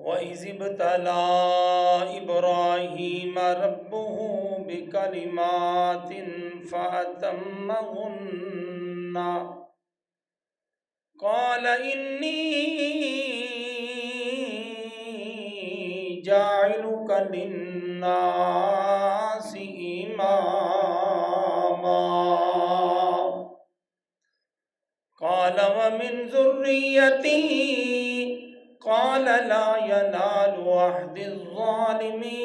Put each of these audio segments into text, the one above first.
وَإِذِ ابْتَلَىٰ إِبْرَاهِيمَ رَبُّهُ بِكَلِمَاتٍ فَأَتَمَّهُنَّ قَالَ إِنِّي جَاعِلُكَ لِلنَّاسِ إِمَامًا قال ومن ذريتي قال لا ينال عهد الظالمين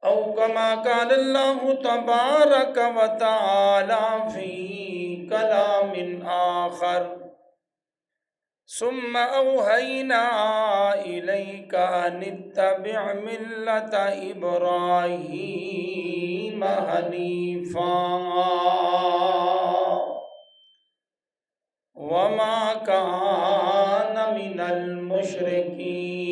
او كما قال الله تبارك وتعالى في كلام آخر ثم أوحينا إليك أن اتبع ملة إبراهيم حنيفا وما كان من المشركين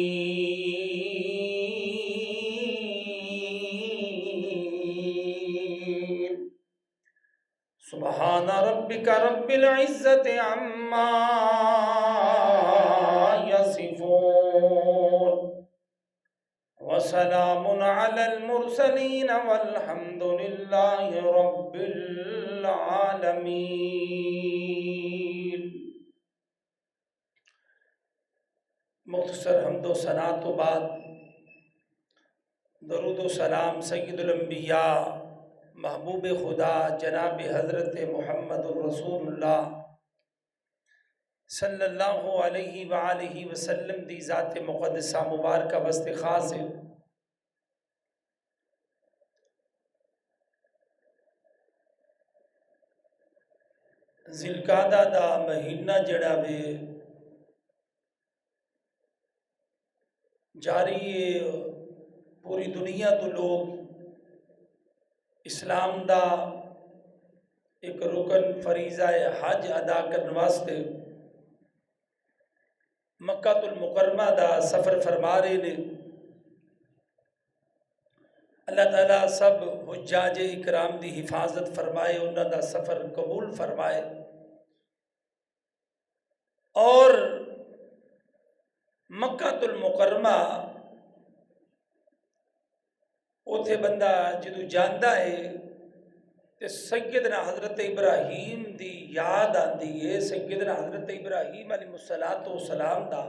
سبحان ربك رب العزة عما يصفون وسلام على المرسلين والحمد لله رب العالمين۔ مختصر حمد و ثنا تو بعد درود و سلام سید الانبیاء محبوب خدا جناب حضرت محمد الرسول اللہ صلی اللہ علیہ وآلہ وسلم دی ذات مقدسہ مبارکہ وسط خاص ہے۔ ذوالقعدہ دا مہینہ جڑا وے جاری ہے، پوری دنیا تو لوگ اسلام دا ایک رکن فریضہ حج ادا کرنے واسطے مکہ المکرمہ دا سفر فرما رہے نے۔ اللہ تعالیٰ سب حجاج اکرام دی حفاظت فرمائے، انہاں دا سفر قبول فرمائے، اور مکہ المکرمہ اوتھے بندہ جدو جاندا ہے تے سیدنا حضرت ابراہیم دی یاد آندی ہے، سیدنا حضرت ابراہیم علیہ السلام دا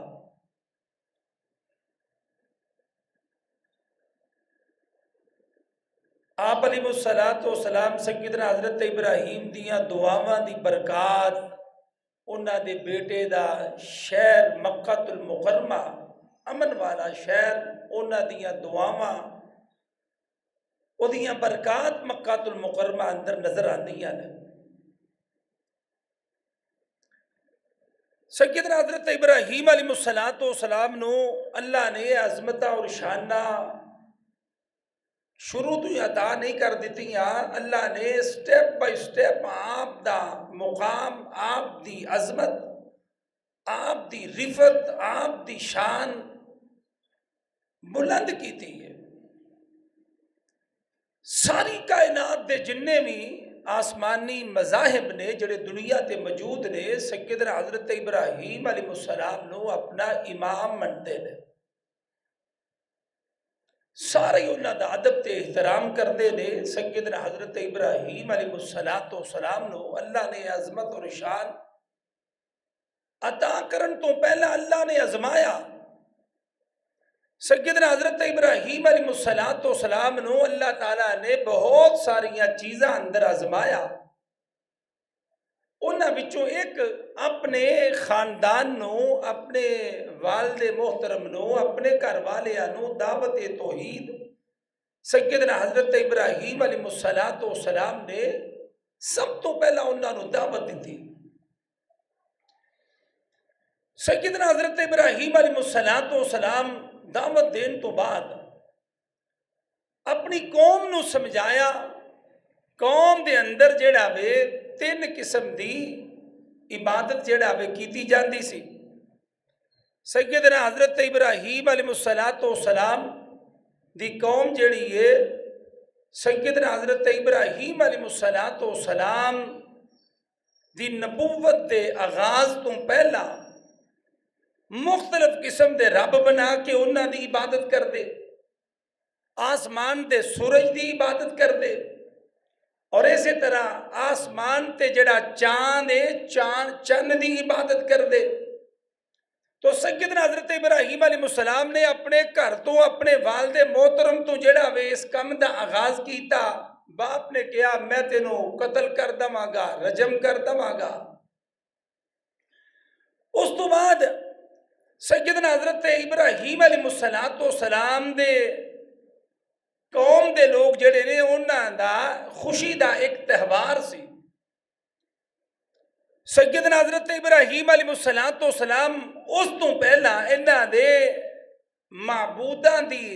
آپ علیہ السلام سیدنا حضرت ابراہیم دیاں دعاواں دی برکات، انہاں دے بیٹے دا شہر مکہ المکرمہ امن والا شہر، انہاں دیاں دعاواں او دیاں برکات مکہ المکرمہ اندر نظر آندیاں نے۔ سیدنا حضرت ابراہیم علیہ السلام نو اللہ نے عظمتہ اور شانہ شروع تو عطا نہیں کر دیتی، اللہ نے سٹیپ بائی سٹیپ آپ دا مقام، آپ دی عظمت، آپ دی رفت، آپ دی شان بلند کی تھی ہے۔ ساری کائنات دے جننے بھی آسمانی مذاہب نے جڑے دنیا تے موجود نے، سیدنا حضرت ابراہیم علیہ السلام نو اپنا امام منتے نے، سارے انہاں دا ادب تے احترام کردے نے۔ سیدنا حضرت ابراہیم علیہ السلام نو اللہ نے عظمت اور شان عطا کرن تو پہلا اللہ نے آزمایا۔ سیدنا حضرت ابراہیم علیہ السلام نو اللہ تعالیٰ نے بہت ساریاں چیزاں اندر آزمایا، انہاں وچوں ایک اپنے خاندان نو، اپنے والد محترم نو، اپنے گھر والیاں نو دعوت توحید سیدنا حضرت ابراہیم علیہ السلام نے سب تو پہلا انہاں نو دعوت دیتی۔ سیدنا حضرت ابراہیم علیہ السلام دعوت دین تو بعد اپنی قوم نو سمجھایا، قوم دے اندر جڑا وے تین قسم دی عبادت جڑا وے کیتی جاندی سی۔ سیدنا حضرت ابراہیم علیہ السلام دی قوم جڑی ہے سیدنا حضرت ابراہیم علیہ السلام دی نبوت دے آغاز تو پہلا مختلف قسم دے رب بنا کے انہاں دی عبادت کر دے، آسمان دے سورج دی عبادت کر دے، اور اسی طرح آسمان تے جڑا چاند ہے چند دی عبادت کر دے۔ تو سیدنا حضرت ابراہیم علیہ السلام نے اپنے گھر تو اپنے والد محترم تو جڑا وے اس کم دا آغاز کیتا، باپ نے کہا میں تینوں قتل کر دواں گا، رجم کر دواں گا۔ اس تو بعد سیدنا حضرت ابراہیم علیہ السلام دے قوم دے لوگ جڑے نے انہاں دا خوشی دا ایک تہوار سی۔ سیدنا حضرت ابراہیم علیہ السلام اس تو پہلا انہاں دے معبوداں دی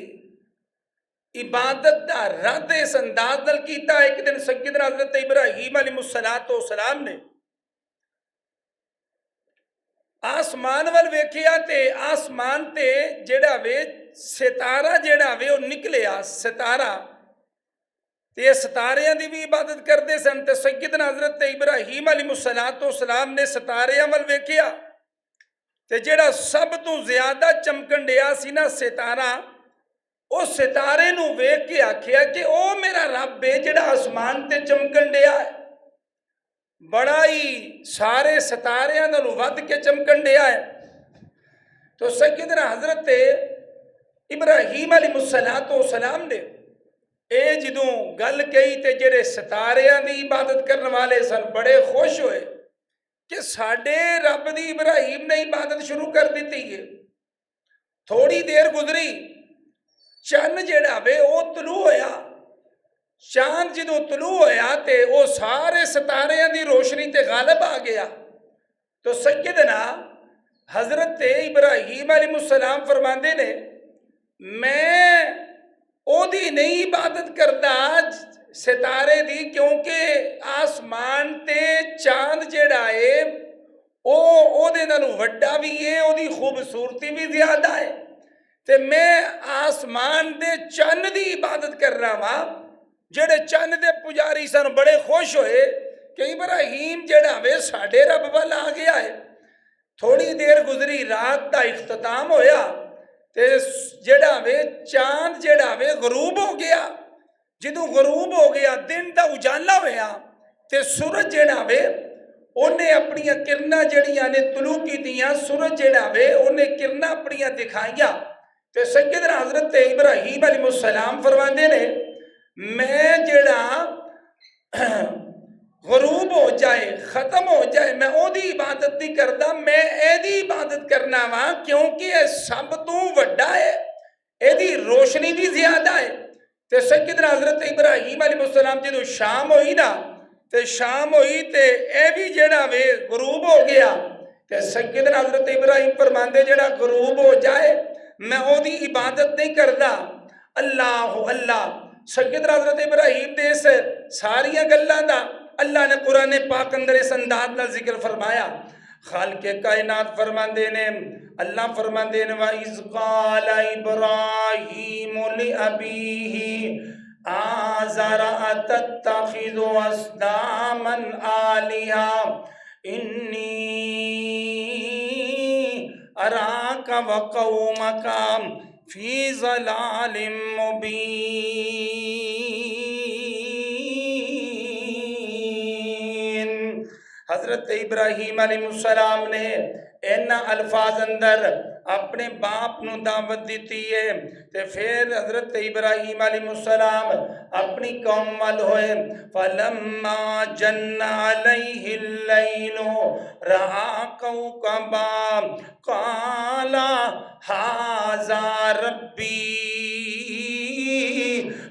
عبادت دا رد اس انداز نال کیتا۔ ایک دن سیدنا حضرت ابراہیم علیہ السلام نے آسمان وال ویکھیا تے آسمان تے جڑا وے ستارہ جڑا وے وہ نکلیا ستارہ، تے ستاریاں دی بھی عبادت کردے سن۔ تے سیدنا حضرت ابراہیم علیہ السلام نے ستاریاں وال ویکھیا تے جڑا سب تو زیادہ چمکن ڈیا سی نا ستارہ، اس ستارے نو ویکھ کے آکھیا کہ او میرا رب ہے جڑا آسمان تے چمکن ڈیا ہے، بڑا ہی سارے ستاریاں نالوں ود کے چمکن ڈیا ہے۔ تو سیدنا حضرت ابراہیم علیہ السلام نے اے جدوں گل کہی تے جڑے ستاریاں دی عبادت کرنے والے سن بڑے خوش ہوئے کہ ساڈے رب دی ابراہیم نے عبادت شروع کر دیتی ہے۔ تھوڑی دیر گزری، چند جڑا وے او طلوع ہویا، چاند جدوں طلوع ہویا تے او سارے ستاریاں دی روشنی تے غالب آ گیا۔ تو سیدنا حضرت ابراہیم علیہ السلام فرماندے نے میں او دی نہیں عبادت کردا ستارے دی، کیونکہ آسمان تے چاند جڑا ہے او دے نالوں وڈا بھی ہے، او دی خوبصورتی بھی زیادہ ہے، تے میں آسمان دے چند دی عبادت کر رہا ہاں۔ جڑے چند دے پجاری سن بڑے خوش ہوئے کہ ابراہیم جڑا وے ساڈے رب وال آ گیا ہے۔ تھوڑی دیر گزری، رات دا اختتام ہویا تے جڑا وے چاند جڑا وے غروب ہو گیا۔ جدوں غروب ہو گیا، دن دا اجالا ہویا تے سورج جڑا وے انہیں اپنی کرنا جڑیاں نے طلوع کی دیاں، سورج جڑا وے انہیں کرنا اپنی دکھائیاں تے سیدنا حضرت ابراہیم علیہ السلام فرماندے نے میں جڑا غروب ہو جائے ختم ہو جائے میں او دی عبادت نہیں کردا، میں اے دی عبادت کرنا وا کیونکہ اے سب تو وڈا ہے، اے دی روشنی بھی زیادہ ہے۔ تے سیدنا حضرت ابراہیم علیہ السلام جدوں شام ہوئی نا تے شام ہوئی تے اے بھی جڑا وے غروب ہو گیا تے سیدنا حضرت ابراہیم فرماندے جڑا غروب ہو جائے میں او دی عبادت نہیں کردا۔ اللہ اللہ سیدنا حضرت ابراہیم دے اس ساریاں گلاں دا اللہ نے قرآن پاک اندر اس انداز نال ذکر فرمایا۔ خالق کائنات فرماندے نے، اللہ فرماندے نے وَإِذْ قَالَ إِبْرَاهِيمُ لِأَبِيهِ آزَرَ أَتَتَّخِذُ أَصْنَامًا آلِهَةً إِنِّي أَرَاكَ وَقَوْمَكَ فِي ضَلَالٍ مُبِينٍ۔ حضرت ابراہیم علیہ السلام نے اینا الفاظ اندر اپنے باپ نو دعوت دیتی ہے تے پھر حضرت ابراہیم علیہ السلام اپنی قوم وال ہوئے۔ فَلَمَّا جَنَّ عَلَيْهِ اللَّيْلُ رَأَىٰ كَوْكَبًا قَالَ هَٰذَا رَبِّي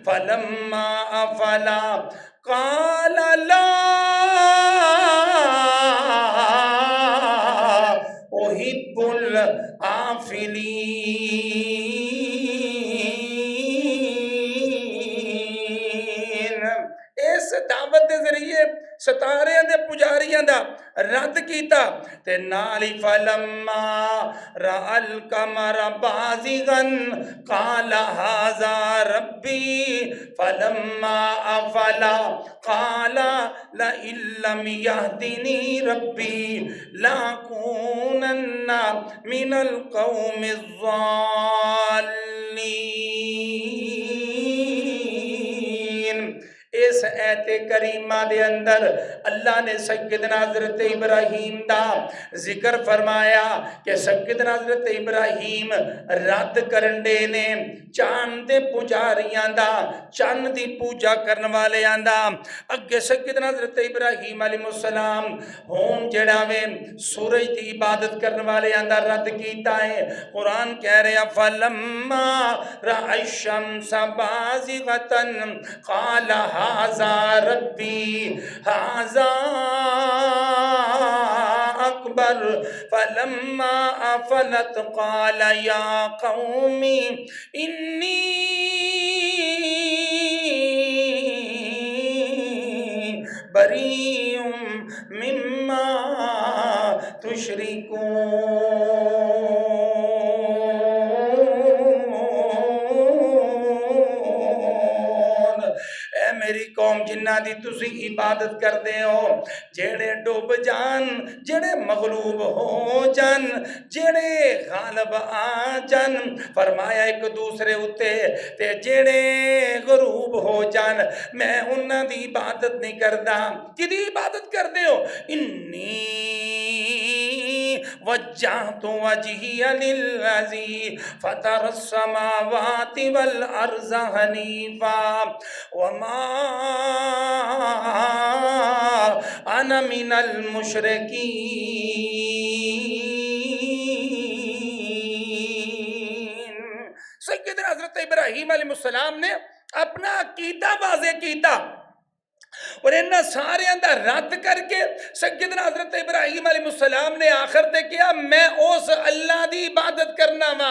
فَلَمَّا أَفَلَ قَالَ لَا أُحِبُّ الْآفِلِينَ۔ اس اس دعوت دے ذریعے ستاریاں دے پجاریاں دا رد کیتا تے نالی فلما رأى القمر بازغا قال هذا ربي فلما أفل قال لئن لم يهدني ربي لأكونن من القوم الضالين۔ اس ایت کریمہ دے اندر اللہ نے سیدنا حضرت ابراہیم دا ذکر فرمایا کہ سیدنا حضرت ابراہیم رد کرنڈے نے چاند دے پجاریاں دا، چاند دی پوجا کرن والیاں دا۔ اگے سیدنا حضرت ابراہیم علیہ السلام ہون جڑا وے سورج دی عبادت کرن والیاں دا رد کیتا ہے۔ قرآن کہہ رہا فلما رأى الشمس بازغة قال هذا ربي هذا أكبر فلما أفلت قال يا قوم إني بريء مما تشركون۔ میری قوم جنہ دی تسی عبادت کر دے ہو، جڑے ڈوب جان، جڑے مغلوب ہو جان، جڑے غالب آ جان، فرمایا ایک دوسرے اتے تے جڑے غروب ہو جان میں انہاں دی عبادت نہیں کردا۔ کدی عبادت کر دے ہو؟ انی وجہت وجہی للذی فطر السماوات والارض حنیفا وما انا من المشرکین۔ سیدنا حضرت ابراہیم علیہ السلام نے اپنا عقیدہ واضح کیتا اور انہاں سارے اندر رد کر کے سیدنا حضرت ابراہیم علیہ السلام نے آخر تے کیا میں اس اللہ دی عبادت کرنا وا،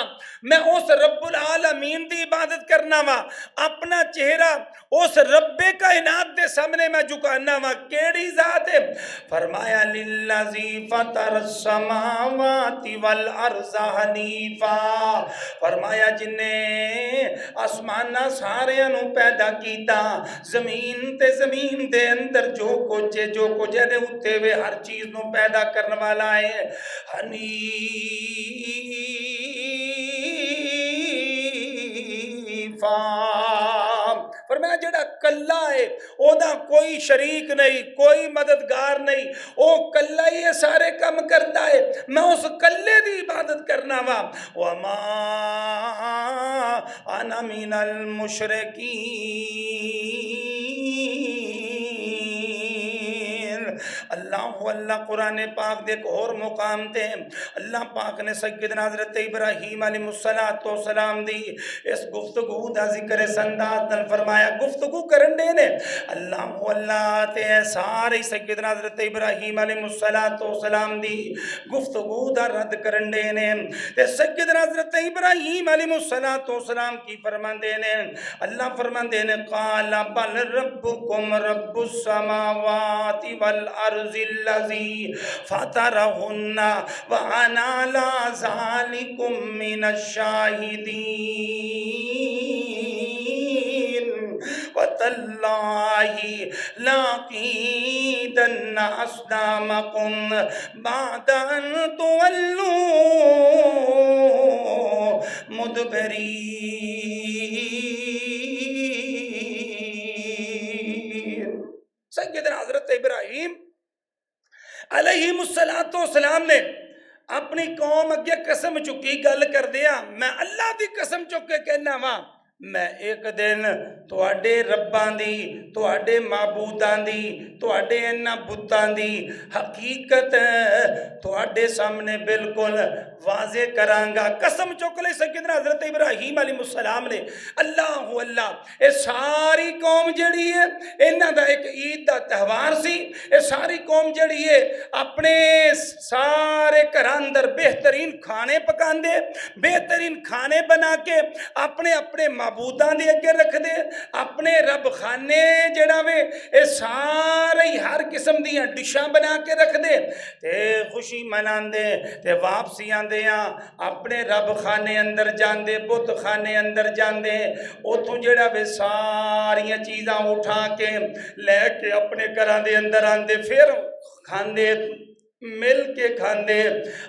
میں اس رب العالمین دی عبادت کرنا وا، اپنا چہرہ اس رب کائنات دے سامنے میں جھکانا وا۔ کیڑی ذات ہے؟ فرمایا للذی فطر السماوات والارض حنیفا، فرمایا جن نے آسمانہ سارے نو پیدا کیتا، زمین تے زمین دے اندر جو کچھ دے اتے وے ہر چیز نو پیدا کرنے والا ہے، حنیفا۔ فرمایا جڑا کلا ہے او دا کوئی شریک نہیں، کوئی مددگار نہیں، او کلا ہی سارے کم کرتا ہے، میں اس کلے دی عبادت کرنا وا۔ وما انا من المشرکین۔ اللہ قرآن پاک دے ایک اور مقام تے اللہ پاک نے سیدنا حضرت ابراہیم علیہ السلام دی اس گفتگو دا ذکر سندات نل فرمایا۔ گفتگو کرن دے نے اللہ تے سارے سیدنا حضرت ابراہیم علیہ السلام دی گفتگو دا رد کرن دے نے تے سیدنا حضرت ابراہیم علیہ السلام کی فرمان دے نے۔ اللہ فرمان دے نے قال بل ربکم رب السماوات والارض الذی فطرہن وانا لا ذالکم من الشاہدین وتاللہ لاقیدن اصنامکم بعد ان تولوا مدبرین۔ سیدنا حضرت ابراہیم علیہ السلام نے اپنی قوم اگے قسم چکی گل کر دیا، میں اللہ دی قسم چک کے کہنا وا میں ایک دن تواڈے رباں دی، تواڈے معبوداں دی، تواڈے انہاں بتاں دی حقیقت تواڈے سامنے بالکل واضح کرانگا۔ قسم چک لے سیدنا حضرت ابراہیم علیہ السلام نے۔ اللہ اے ساری قوم جڑی ہے انہاں دا ایک عید دا تہوار سی، اے ساری قوم جڑی ہے اپنے سارے گھراں اندر بہترین کھانے پکاندے، بہترین کھانے بنا کے اپنے معبوداں دے اگے رکھ دے، اپنے رب خانے جڑا وے اے سارے ہر قسم دیاں ڈشاں بنا کے رکھ دے تے خوشی منان دے تے واپسی آندے ہاں اپنے رب خانے اندر جاندے بت خانے اندر جاندے اتھوں جڑا وے ساریاں چیزاں اٹھا کے لے کے اپنے گھراں دے اندر آندے پھر کھاندے مل کے کھاندے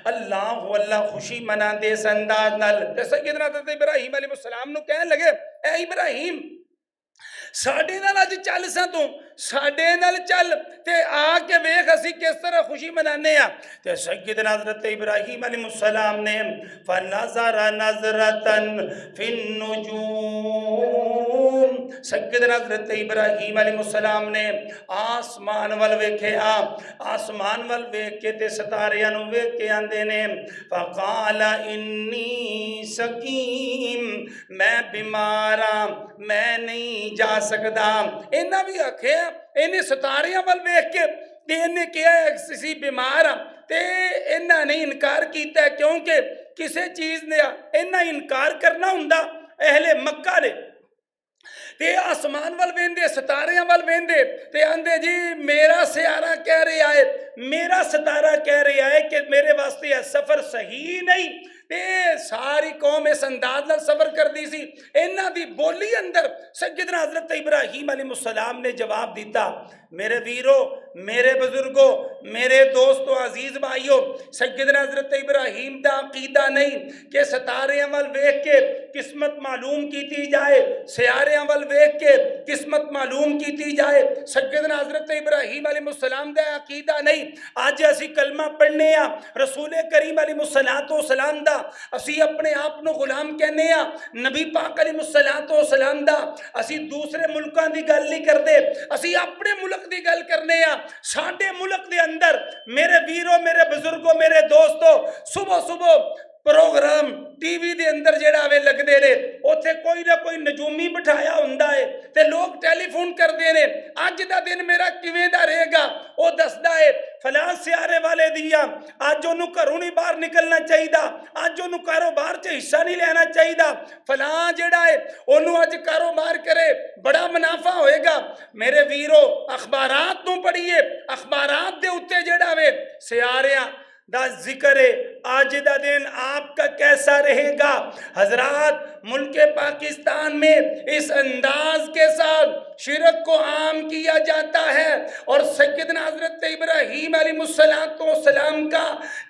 اللہ خوشی منا دے اس انداز نال تے سیدنا حضرت ابراہیم علیہ السلام نو کہنے لگے اے ابراہیم ساڈے نال اج چل سا تو ساڈے نال چل تے آ کے ویکھ اسی کس طرح خوشی منانے ہاں تے سیدنا حضرت ابراہیم علیہ السلام نے فنظر نظرتن فی النجوم سیدنا حضرت ابراہیم علیہ السلام نے آسمان ول ویکھیا آسمان ول ویکھ کے تے ستاریاں نو ویکھ کے آندے نے فقال انی سقیم میں بیمار ہاں میں نہیں جا سکدا انہاں بھی آکھیا انہیں ستاریاں ول ویکھ کے تے انہیں کیا اسی بیمار ہاں تے انہاں نے انکار کیتا ہے کیونکہ کسے چیز نے انہاں انکار کرنا ہوندا اہل مکہ نے تے آسمان ول ویندے ستاریاں ول ویندے تے آندے جی میرا سیارہ کہہ رہا ہے میرا ستارہ کہہ رہا ہے کہ میرے واسطے یہ سفر صحیح نہیں تے ساری قوم اس انداز نال سفر کر دی سی انہاں دی بولی اندر سیدنا حضرت ابراہیم علیہ السلام نے جواب دیتا میرے ویرو میرے بزرگوں میرے دوستوں عزیز بھائیوں سیدنا حضرت ابراہیم دا عقیدہ نہیں کہ ستاریاں ول ویکھ کے قسمت معلوم کیتی جائے سیاریاں ول ویکھ کے قسمت معلوم کیتی جائے سیدنا حضرت ابراہیم علیہ السلام دا عقیدہ نہیں آج اسی کلمہ پڑھنے ہاں رسول کریم علیہ السلام دا اسی اپنے آپ نو غلام کہنے ہاں نبی پاک علیہ السلام دا اسی دوسرے ملکاں دی گل نہیں کردے اسی اپنے ملک دی گل کرنے ہاں ساڈے ملک دے اندر میرے ویرو میرے بزرگوں میرے دوستو صبح صبح پروگرام ٹی وی دے اندر جڑا وے لگ دے نے اوتھے کوئی نہ کوئی نجومی بٹھایا ہوندا ہے تے لوگ ٹیلی فون کر دے نے اج دا دن میرا کیویں دا رہے گا او دسدا ہے فلاں سیارے والے دیا اج اونوں گھروں نہیں باہر نکلنا چاہیدا اج اونوں کاروبار چ حصہ نہیں لینا چاہیدا فلاں جڑا ہے اونوں اج کاروبار کرے بڑا منافع ہوئے گا میرے ویرو اخبارات تو پڑھیے اخبارات دے اوتے جڑا وے سیاریاں دا ذکر ہے آج دا دن آپ کا کیسا رہے گا حضرات ملک پاکستان میں اس انداز کے ساتھ شرک کو عام کیا جاتا ہے اور سیدنا حضرت ابراہیم علیہ السلام کا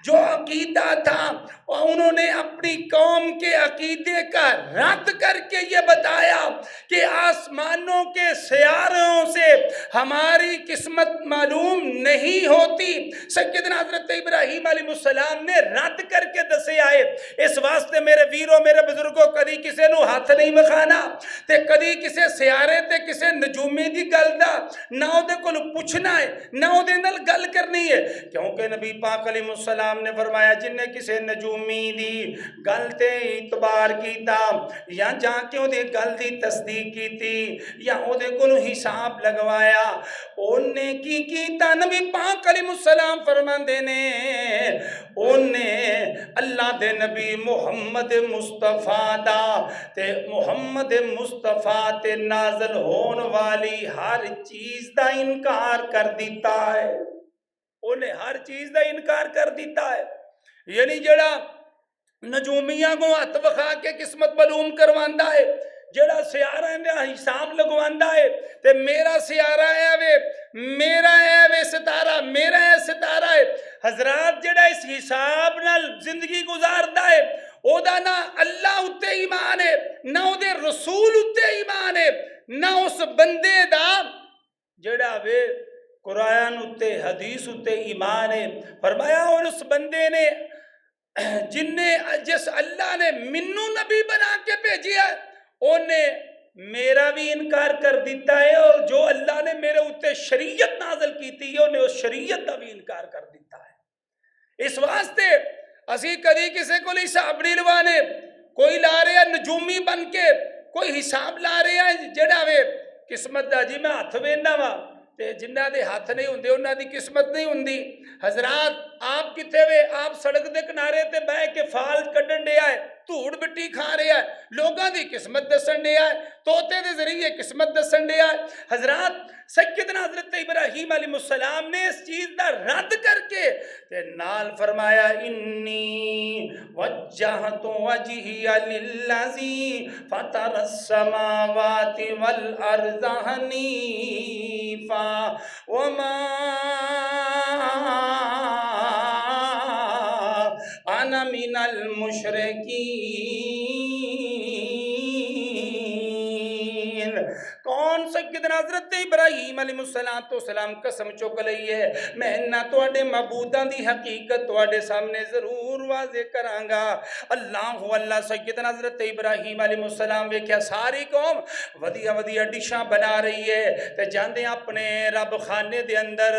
جو عقیدہ تھا انہوں نے اپنی قوم کے عقیدے کا رد کر کے یہ بتایا کہ آسمانوں کے سیاروں سے ہماری قسمت معلوم نہیں ہوتی سیدنا حضرت ابراہیم علیہ السلام نے رد کر کے دسے آئے اس واسطے میرے ویروں میرے بزرگوں کدی کسے نو ہاتھ نہیں وکھانا تے کدی کسے سیارے تے کسے نجومی دی گل دا نہ او دے کول پوچھنا ہے نہ او دے نال گل کرنی ہے کیونکہ نبی پاک علیہ السلام نے فرمایا جن نے کسے نجومی دی گل تے اعتبار کیتا یا جا کے او دے گل دی تصدیق کیتی یا او دے کول حساب لگوایا اونے کی کیتا نبی پاک علیہ السلام فرماندے نے اونے اللہ دے نبی محمد مصطفیٰ دا تے محمد مصطفیٰ تے نازل ہون والی ہر چیز دا انکار کر دیتا ہے انہیں ہر چیز دا انکار کر دیتا ہے یعنی جڑا نجومیاں کو ہاتھ وکھا کے قسمت معلوم کرواندا ہے جڑا سیارہ نے حساب لگواندا ہے تے میرا سیارہ ہے وے میرا ہے وے ستارہ میرا ہے ستارہ ہے حضرات جڑا اس حساب نال زندگی گزاردا ہے او دا نہ اللہ اتے ایمان ہے نہ او دے رسول اتے ایمان ہے نہ اس بندے دا جڑا وے قرآن اتے حدیث اتے ایمان ہے فرمایا اور اس بندے نے جس اللہ نے منو نبی بنا کے بھیجیا انہیں میرا بھی انکار کر دیتا ہے اور جو اللہ نے میرے اتے شریعت نازل کیتی ہے انہیں اس شریعت کا بھی انکار کر دیتا ہے اس واسطے اسی کدی کسی کو حساب نہیں لوانے کوئی لا رہے ہیں نجومی بن کے کوئی حساب لا رہے ہیں جڑا وے قسمت دا جی میں ہاتھ وینا وا تے جنہ دے ہاتھ نہیں ہوندے انہاں دی قسمت نہیں ہوندی حضرات آپ کتے وے آپ سڑک دے کنارے تے بہ کے فال کڈن دے آئے ਧੂੜ ਮਿੱਟੀ ਖਾ ਰਿਹਾ ਹੈ, ਲੋਕਾਂ ਦੀ ਕਿਸਮਤ ਦੱਸਣ ਡਿਆ ਹੈ, ਤੋਤੇ ਦੇ ਜ਼ਰੀਏ ਕਿਸਮਤ ਦੱਸਣ ਡਿਆ ਹੈ। ਹਜ਼ਰਤ سیدنا حضرت ابراہیم علیہ السلام نے اس چیز دا رد کر کے تے نال فرمایا انی وجہت وجہی للذی فطر السماوات والارض حنیفا وما انا من المشرکین۔ کون سیدنا حضرت ابراہیم علیہ السلام قسم چک لئی ہے میں انہاں تواڈے معبوداں دی حقیقت تواڈے سامنے ضرور واضح کراں گا۔ اللہ اللہ سیدنا حضرت ابراہیم علیہ السلام ویکھیا ساری قوم ودیا ودیا ڈشاں بنا رہی ہے تے جاندے اپنے رب خانے دے اندر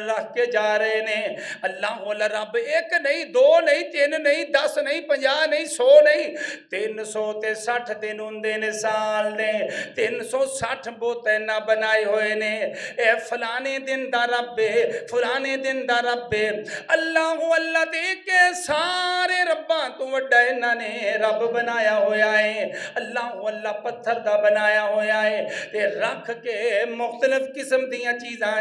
رکھ کے جا رہے نے۔ اللہ اللہ رب ایک نہیں، دو نہیں، تین نہیں، 10 نہیں، 50 نہیں، 100 نہیں، 360 دن ہوندے نے سال نے، 360 بت اینا بنائے ہوئے نے۔ اے فلانے دن دا رب ہے، فلانے دن دا رب ہے۔ اللہ اللہ دیکھ کے سارے رباں تو وڈا انہاں نے رب بنایا ہویا ہے۔ اللہ اللہ پتھر دا بنایا ہویا ہے تے رکھ کے مختلف قسم دیاں چیزاں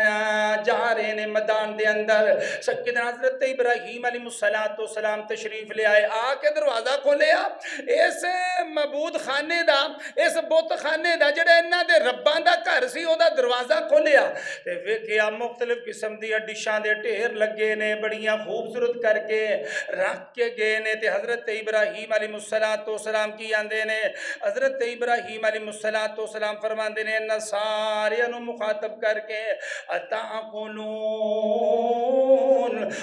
جا رہے نے میدان دے اندر۔ سیدنا حضرت ابراہیم علیہ السلام تشریف لے آئے، آ کے دروازہ کھولیا، اس معبود خانے دا، اس بت خانے دا جڑا انہاں دے رباں دا گھر سی او دا دروازہ کھولیا تے ویکھیا مختلف قسم دی ڈشاں دے ڈھیر لگے نے، بڑیاں خوبصورت کر کے رکھ کے گئے نے۔ تے حضرت ابراہیم علیہ السلام کی آندے نے، حضرت ابراہیم علیہ السلام فرماندے نے انہاں ساریاں نو مخاطب کر کے اتاکلون،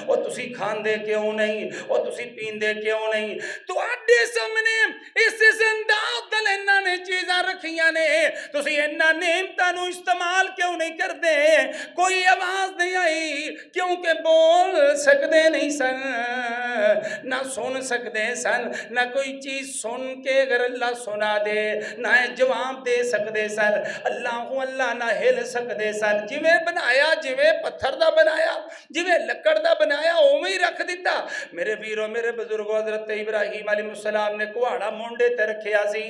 او تسی کھاندے کیوں نہیں، او تسی پیندے کیوں نہیں؟ تواڈے سامنے اس انداز دل انہاں نے چیزاں رکھیاں نے، تسی انہاں نعمتاں نو استعمال کیوں نہیں کردے؟ کوئی آواز نہیں آئی کیونکہ بول سکدے نہیں سن، نہ سن سکدے سن، نہ کوئی چیز سن کے اگر اللہ سنا دے نہ جواب دے سکدے سن، اللہ اللہ نہ ہل سکدے سن۔ جویں بنایا، جویں پتھر دا بنایا، جویں لکڑ دا بنایا اوویں ہی رکھ دیتا۔ میرے ویرو میرے بزرگو، حضرت ابراہیم علیہ السلام نے کہاڑا مونڈے تے رکھیا سی،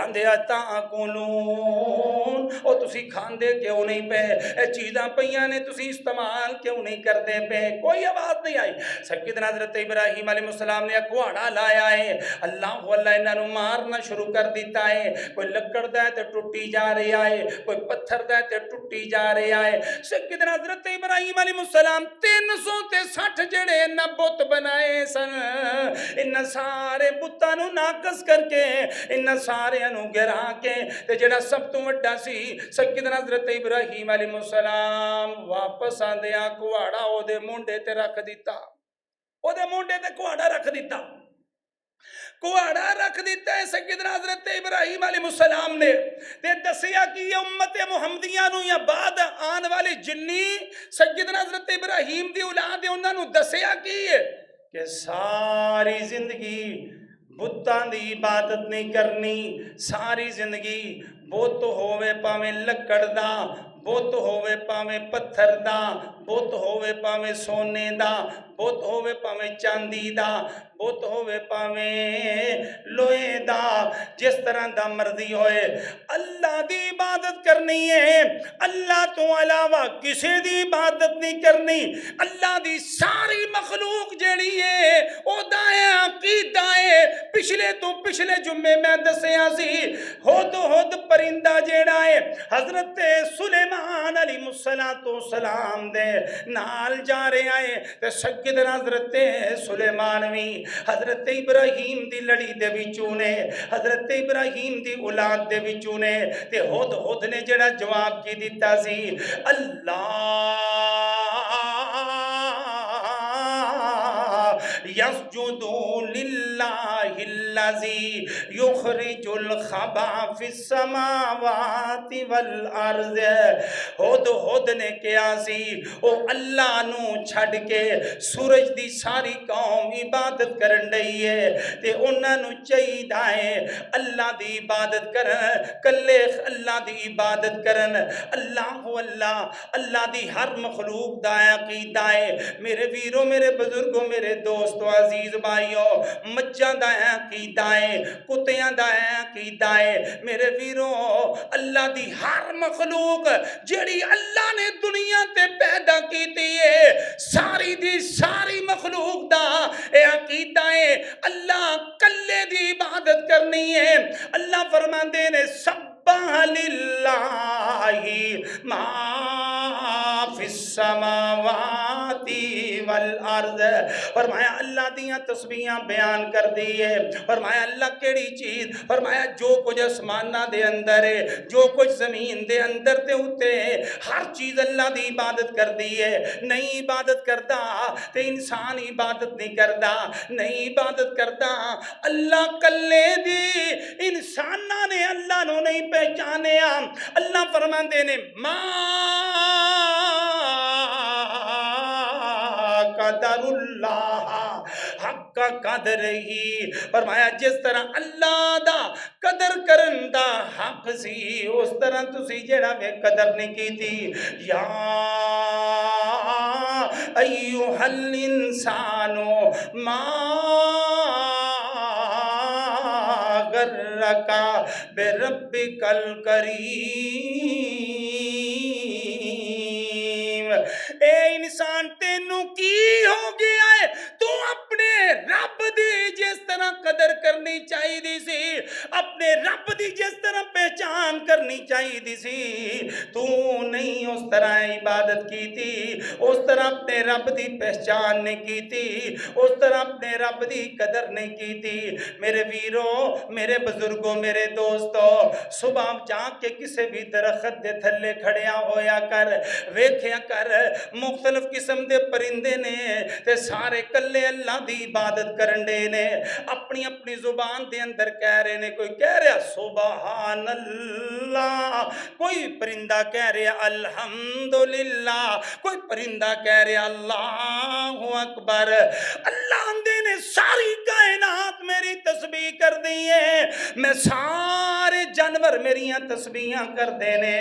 آندے تاکلون، او تسی کھاندے کیوں نہیں پے؟ اے چیزاں پیاں نے تسی استعمال کیوں نہیں کردے پے؟ کوئی آواز نہیں آئی۔ سیدنا حضرت ابراہیم علیہ السلام نے کہاڑا لایا ہے، اللہ اللہ انہاں نو مارنا شروع کر دیتا ہے، کوئی لکڑ دا تے ٹوٹی جا رہا ہے، کوئی پتھر دا تے ٹوٹی جا رہا ہے۔ سیدنا حضرت ابراہیم علیہ السلام 360 جڑے انہاں بت بنائے سن، انہاں سارے بتاں نو ناقص کر کے، انہاں سارے نو گرا کے تے جڑا سب تو وڈا سی سیدنا حضرت ابراہیم علیہ السلام واپس آندیاں کہاڑا او دے مونڈے تے رکھ دیتا، او دے مونڈے تے کہاڑا رکھ دیتا، کہاڑا رکھ دیتا ہے سیدنا حضرت ابراہیم علیہ السلام نے۔ تے دسیا کہ یہ امت محمدیہ نو یا بعد آن والے جنی سیدنا حضرت ابراہیم دی اولاد انہاں نو دسیا کہ ساری زندگی بتاں دی عبادت نہیں کرنی، ساری زندگی بت ہووے پاویں لکڑ دا، بت ہووے پاویں پتھر دا، بت ہووے پاویں سونے دا، بت ہووے پاویں چاندی دا، بت ہووے پاویں لوہے دا، جس طرح دا مرضی ہوئے اللہ دی عبادت کرنی ہے۔ اللہ تو علاوہ کسی دی عبادت نہیں کرنی۔ اللہ دی ساری مخلوق جیڑی ہے او دائیں عقیدہ ہے۔ پچھلے تو پچھلے جمعے میں دسیا سی ہد پرندہ جیڑا ہے حضرت سلیمان علیہ السلام دے نال جا رہے آئے تے سیدنا حضرت سلیمان بھی حضرت ابراہیم دی لڑی دے وچوں نے، حضرت ابراہیم دی اولاد دے وچوں نے، تے ہد نے جڑا جواب کی دیتا سی، اللہ یسجدو للہ الذی یخرج الخبا فی السماوات والارض۔ ہد نے کیا سی او اللہ نو چھڑ کے سورج دی ساری قوم عبادت کرن رہی ہے تے انہاں نو چاہیدا ہے اللہ دی عبادت کرن، کلے اللہ دی عبادت کرن۔ اللہ اللہ اللہ دی ہر مخلوق دا عقیدہ ہے۔ میرے ویرو میرے بزرگوں میرے دوستو عزیز بھائیو، مجھاں دا عقیدہ عقیدہ ہے کتیاں دا عقیدہ ہے میرے ویرو اللہ دی ہر مخلوق جڑی اللہ نے دنیا تے پیدا کیتی ہے ساری دی ساری مخلوق دا اے عقیدہ ہے اللہ کلے دی عبادت کرنی ہے اللہ فرماندے نے سبح للہ ما فی السماوات والارض فرمایا اللہ دیاں تسبیحاں بیان کر دی ہے فرمایا اللہ کیڑی چیز فرمایا جو کچھ آسماناں دے اندر ہے جو کچھ زمین دے اندر تے اوتے ہر چیز اللہ دی عبادت کر دی ہے نہیں عبادت کردا تے انسان عبادت نہیں کردا نہیں عبادت کردا اللہ کلے دی انساناں نے اللہ نو نہیں پہچانیا اللہ فرماندے نے قدر اللہ حق کا قدر ہی فرمایا جس طرح اللہ دا قدر کرن دا حق سی اس طرح تسی جڑا وے قدر نہیں کیتی یا ایھا الانسان ما غرک بربک الکریم اے انسان تینوں کی ہو گیا ہے تو اپنے رب دی جس طرح قدر کرنی چاہیے دی سی اپنے رب دی جس طرح پہچان کرنی چاہیے دی سی تو نہیں اس طرح عبادت کی تھی اس طرح اپنے رب دی پہچان نہیں کی تھی اس طرح اپنے رب دی قدر نہیں کی تھی میرے ویرو میرے بزرگوں میرے دوستو صبح جا کے کسی بھی درخت دے تھلے کھڑیا ہویا کر ویکھیا کر مختلف قسم دے پرندے نے تے سارے کلے اللہ دی عبادت کرن دے نے اپنی اپنی زبان دے اندر کہہ رہے نے کوئی کہہ رہا سبحان اللہ کوئی پرندہ کہہ رہا الحمدللہ کوئی پرندہ کہہ رہا اللہ اکبر اللہ اندے نے ساری کائنات میری تسبیح کر دی ہے میں سارے جانور میریاں تسبیحاں کر دینے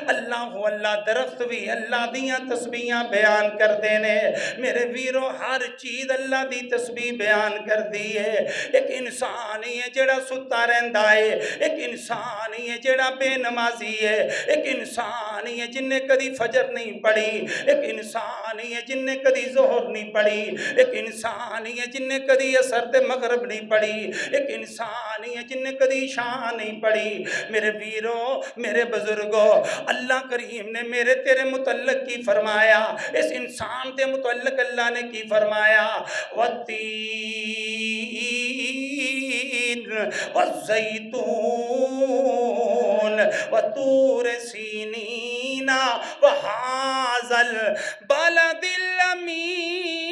اللہ درخت بھی اللہ دیاں تسبیحاں بیان کر دینے میرے ویرو ہر چیز اللہ دی تسبیح بیان کر دی ہے ایک انسان ہی ہے جڑا ستا رہندا ہے ایک انسان ہی ہے جڑا بے نمازی ہے ایک انسان ہی ہے جن نے کدی فجر نہیں پڑھی ایک انسان ہی ہے جن نے کدی ظہر نہیں پڑھی ایک انسان ہی ہے جن نے کدی عصر تے مغرب نہیں پڑھی ایک انسان ہی ہے جن نے کدی عشاء نہیں پڑھی میرے ویرو میرے بزرگوں اللہ کریم نے میرے تیرے متعلق کی فرمایا اس انسان تے متعلق اللہ نے کی فرمایا والتین والزیتون وطور سینین وہذا البلد الامین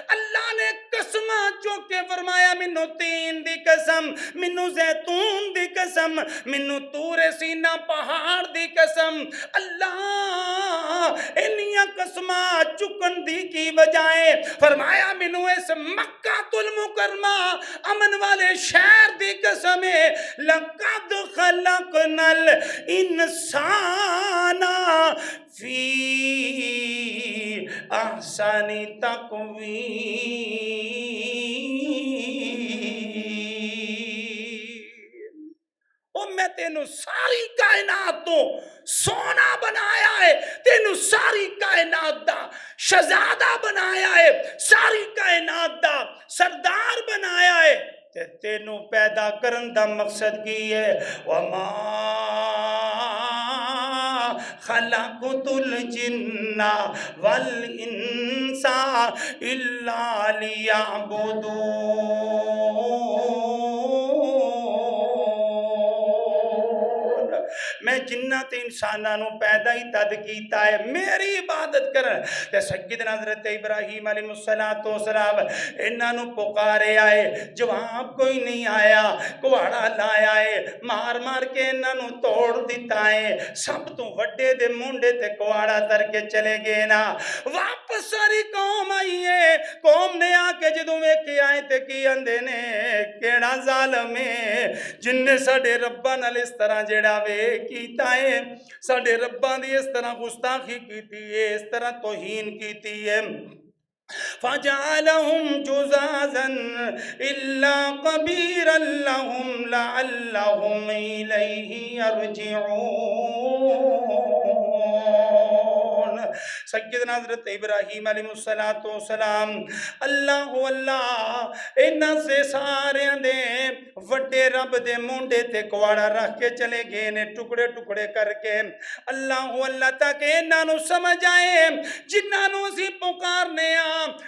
اللہ نے قسمہ چوکے فرمایا منو تین دی قسم منو زیتون دی قسم منو طور سینہ پہاڑ دی قسم اللہ انہیاں قسمہ چکن دی کی بجائے فرمایا منو اس مکہ المکرمہ امن والے شہر دی قسم ہے لقد خلقنا الانسان فی احسن تقویم میں تینوں ساری کائنات تو سونا بنایا ہے تینوں ساری کائنات دا شہزادہ بنایا ہے ساری کائنات دا سردار بنایا ہے تینوں پیدا کرن دا مقصد کی ہے وما خلقت الجن والانس الا لیعبدون میں جنات انسانانوں پیدا ہی تد کیتا ہے میری عبادت کرن تے سیدنا حضرت ابراہیم علیہ السلام انہاں پکارے آئے جواب کوئی نہیں آیا کوڑا لایا ہے مار مار کے انہاں توڑ دیتا ہے سب تو وڈے دے مونڈے تے کوڑا تر کے چلے گئے نا واپس ساری قوم آئی ہے قوم نے آ کے جدوں ویکھے آئے تے کی اندے نے کیڑا ظالم ہے جن نے ساڈے رباں نال اس طرح جڑا وے کیتا ہے ساڈے رباں دی اس طرح گستاخی کیتی ہے اس طرح توہین کیتی ہے فجعلهم جزازا إلا كبيرا لهم لعلهم إليه يرجعون. سیدنا حضرت ابراہیم علیہ السلام اللہ انہاں سے سارے دے وڈے رب دے مونڈے تے کواڑا رکھ کے چلے گئے نے ٹکڑے ٹکڑے کر کے اللہ تاکہ انہاں نو سمجھ آئے جنہاں نو اسی پکارنے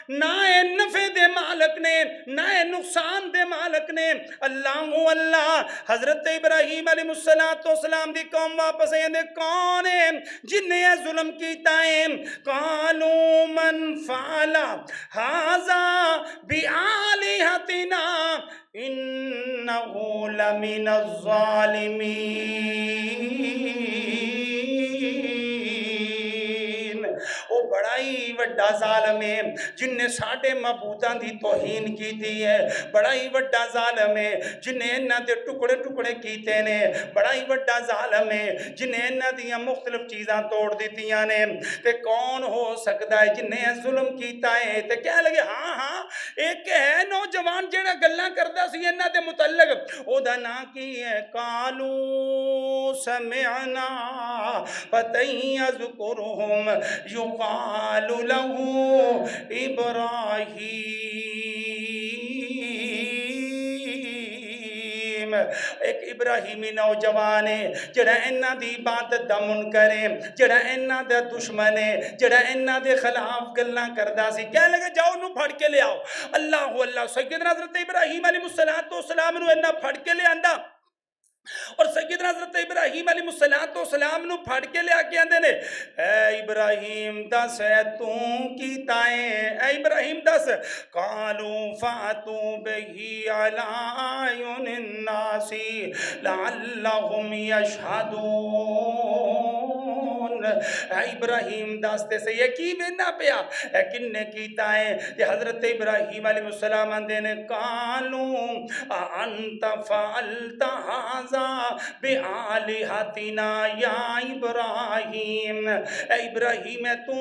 نہ اے نفع دے مالک نے نہ اے نقصان دے مالک نے اللہ حضرت ابراہیم علیہ السلام دی قوم واپس آئے دے کون ہے جنہیں ظلم کیتا ہے قالوا من فعل هذا بآلهتنا إنه لمن الظالمين. وہ بڑا ہی وڈا ظالم ہے جن نے ساڑھے معبودان دی توہین کی دی ہے. بڑا ہی وڈا ظالم ہے جنہیں انہاں دے ٹکڑے ٹکڑے کیتے نے. بڑا ہی وڈا ظالم ہے جنہیں انہاں دیاں مختلف چیزاں توڑ دیتیاں نے. تے کون ہو سکتا ہے جنہیں ظلم کیتا ہے؟ تے کہہ لگے ہاں ایک ہے نوجوان جیڑا گلاں کردا سی انہاں دے متعلق او دا نا کی ہے قالو سمعنا فتى يذكرهم يقال له ابراہیم. ایک ابراہیمی نوجوان ہے جڑا انہاں دی عبادت دا منکر ہے جڑا انہاں دا دشمن ہے جڑا انہاں دے خلاف گلاں کردا سی. کہہ لگے جاؤ نو پھڑ کے لے آؤ. اللہ سیدنا حضرت ابراہیم علیہ السلام نو انہاں پھڑ کے لے آندا اور سیدنا حضرت ابراہیم علیہ السلام نو پھڑ کے لے آکے آندے نے اے ابراہیم دس ہے تو کیتا ہے اے ابراہیم دس. قالوا فاتوا به علی اعین الناس لعلهم یشہدون. اے ابراہیم دستے سے یقین نہ پیا اے کن نے کیتا ہے کہ حضرت ابراہیم علیہ السلام آندے نے قالوا انت فعلت هذا بآلہتنا یا ابراہیم. اے ابراہیم تو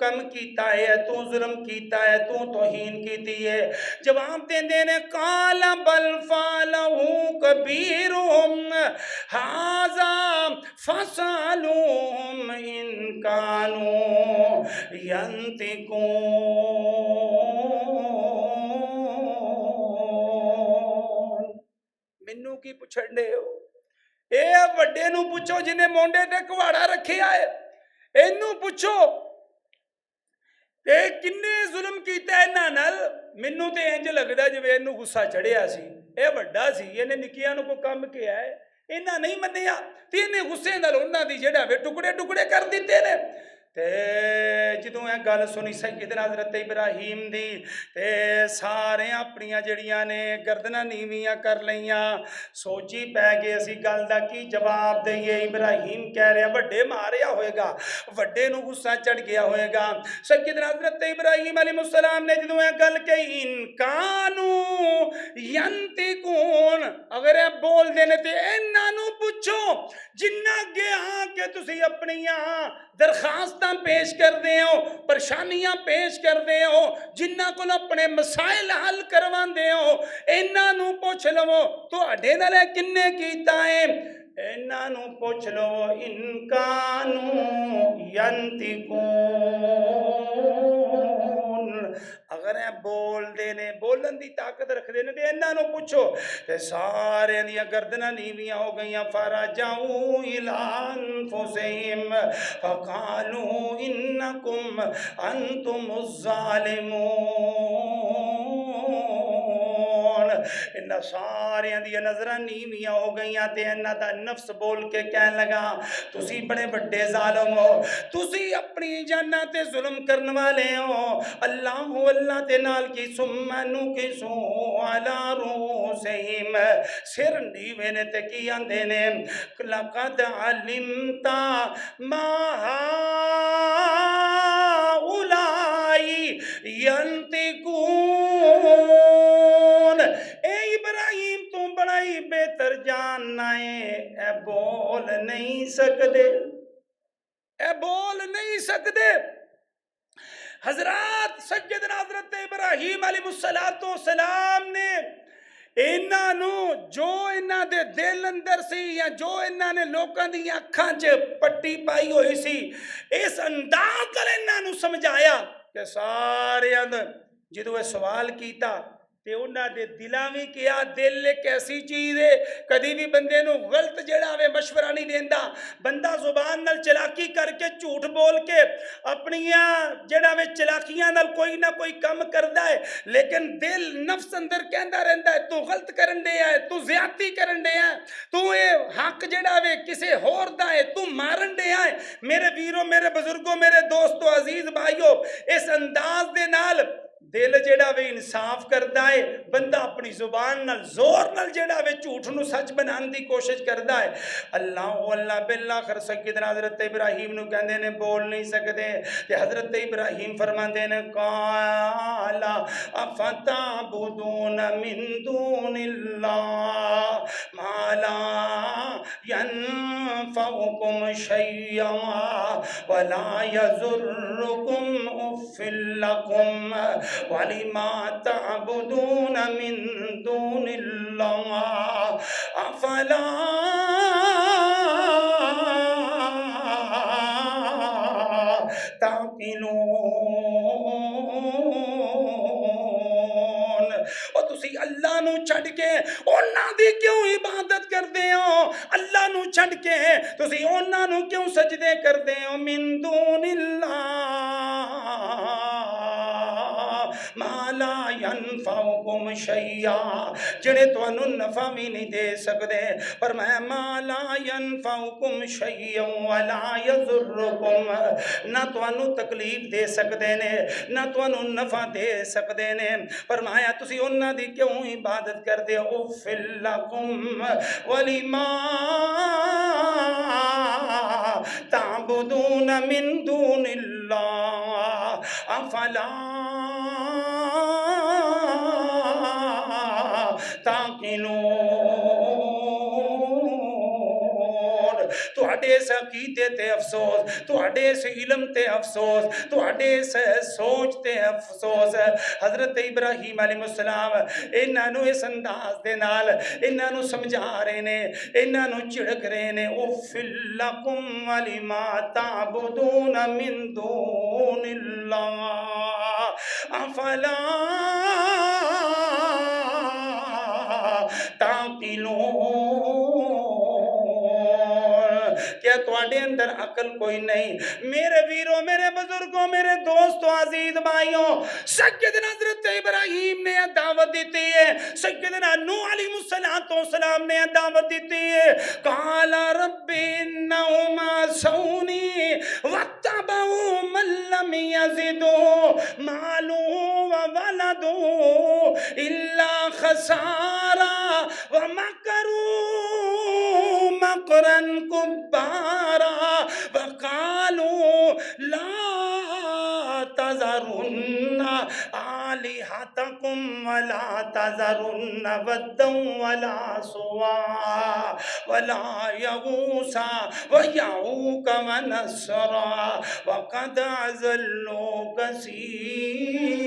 کم کیتا ہے تو ظلم کیتا ہے تو توہین کیتی ہے. جواب دے دینے قال بل فعلہ کبیرہم ھذا فاسألوہم ان کانوا ینطقون. منو کی پچھڑنے ہو اے وڈے نو پوچھو جنہیں مونڈے تے کواڑا رکھے آئے اینو پوچھو اے کنے ظلم کیتا ہے نا نال. منو تے انج لگدا جویں اینو غصہ چڑھیا سی. اے وڈا سی اینے نکیاں نو کو کم کیا ہے انہاں نہیں منیا تے نے غصے نال انہاں دی جڑا وے ٹکڑے ٹکڑے کر دتے نے. تے جدوں اے گل سنی سیدنا حضرت ابراہیم دی تے سارے اپنیاں جڑیاں نے گردناں نیویاں کر لیاں. سوچی پہ گئے اسی گل دا کی جواب دئیے. ابراہیم کہہ رہے وڈے ماریا ہوئے گا وڈے نو غصہ چڑھ گیا ہوئے گا. سیدنا حضرت ابراہیم علیہ السلام نے جدوں اے گل کہی ان کانو ینطقون اگر اے بول دینے تے انہاں نو پوچھو جنہ گے ہاں کہ تسی اپنیاں درخواستاں پیش کر دے ہو پریشانیاں پیش کر دے ہو جنہ کو اپنے مسائل حل کروان دے ہو انہاں نو پوچھ لو تو اڈے نالے کنے کیتا ہے انہاں نو پوچھ لو ان کانو ینطقون اگر اے بول دینے بولن دی طاقت رکھ دینے تے انہاں نو پوچھو تے سارے دیاں گردناں نیویاں ہو گئیاں. فرجعوا الی انفسہم فقالوا انکم انتم الظالمون. انہاں سارے دیاں نظراں نیویاں ہو گئیاں تے انہاں دا نفس بول کے کہن لگا تسی بڑے بڑے ظالم ہو تسی اپنی جاناں تے ظلم کرن والے ہو. اللہ تے نال کی سمنو کی سو علی رؤوسہم سر نیوے نے تے کی آندے نے لقد علمت ما ہؤلائی ینطقون. اے ابراہیم تو بڑا ہی بہتر جاننا ہے اے بول نہیں سکدے اے بول نہیں سکدے. حضرات سیدنا حضرت ابراہیم علیہ السلام نے انہاں نو جو انہاں دے دل اندر سی یا جو انہاں نے لوکاں دی اکھاں چ پٹی پائی ہوئی سی اس انداز نال انہاں نو سمجھایا کہ سارے اندر جدو یہ سوال کیتا تے انہاں دے دلاں وی کیا دل ایک ایسی چیز ہے کدی بھی بندے نو غلط جڑا وے مشورہ نہیں دیندا بندہ زبان نال چلاکی کر کے جھوٹ بول کے اپنیاں جڑا وے چلاکیاں نال کوئی نہ کوئی کم کردا ہے لیکن دل نفس اندر کہندا رہندا ہے تو غلط کرن دے ہے تو زیادتی کرن دے ہے تو اے حق جڑا وے کسے ہور دا ہے تو مارن دے ہے میرے ویرو میرے بزرگوں میرے دوستو عزیز بھائیو اس انداز دے نال دل جڑا وے انصاف کردا ہے بندہ اپنی زبان نال زور نال جڑا وے جھوٹ نو سچ بنان دی کوشش کردا ہے اللہ بالآخر سیدنا حضرت ابراہیم نو کہندے نے بول نہیں سکدے تے حضرت ابراہیم فرماندے نے قال افتعبدون من دون اللہ ما لا ينفعكم شيئا ولا يضركم اف لكم وَلِمَا تَعْبُدُونَ مِن دُونِ اللَّهِ أَفَلَا تَعْقِلُونَ اور تسی اللہ نو چھڑ کے انہاں دی کیوں عبادت کردے ہو اللہ نو چھڑ کے تسی انہاں نو کیوں سجدے کردے ہو من دون اللہ ما لا ينفعكم شيئا جڑے تانوں نفع بھی نہیں دے سکدے فرمایا ما لا ينفعكم شيئا ولا يضركم نہ تانوں تکلیف دے سکدے نے نہ تانوں نفع دے سکدے نے فرمایا تسی انہاں دی کیوں عبادت کردے ہو فلکم ولما تعبدون من دون اللہ افلا تواڈے اس عقیدے تے افسوس تواڈے اس علم تے افسوس تواڈے اس سوچ تے افسوس حضرت ابراہیم علیہ السلام انہاں نو اس انداز دے نال انہاں نو سمجھا رہے نے انہاں نو چڑک رہے نے اف لکم ولما تعبدون من دون اللہ افلا تعقلون کیا تواڈے اندر عقل کوئی نہیں میرے ویرو میرے بزرگوں میرے دوستوں عزیز بھائیوں سیدنا حضرت ابراہیم نے دعوت دیتی ہے سیدنا نوح علیہ السلام نے دعوت دیتی ہے قال رب انہم عصونی واتبعوا من لم يزدوا مالہ وولدہ الا خسارا ومکروا مکرا کبارا وقالوا لا تذرن آلہتکم ولا تذرن ودا ولا سواع ولا یغوث ویعوق ونسرا وقد اضلوا کثیرا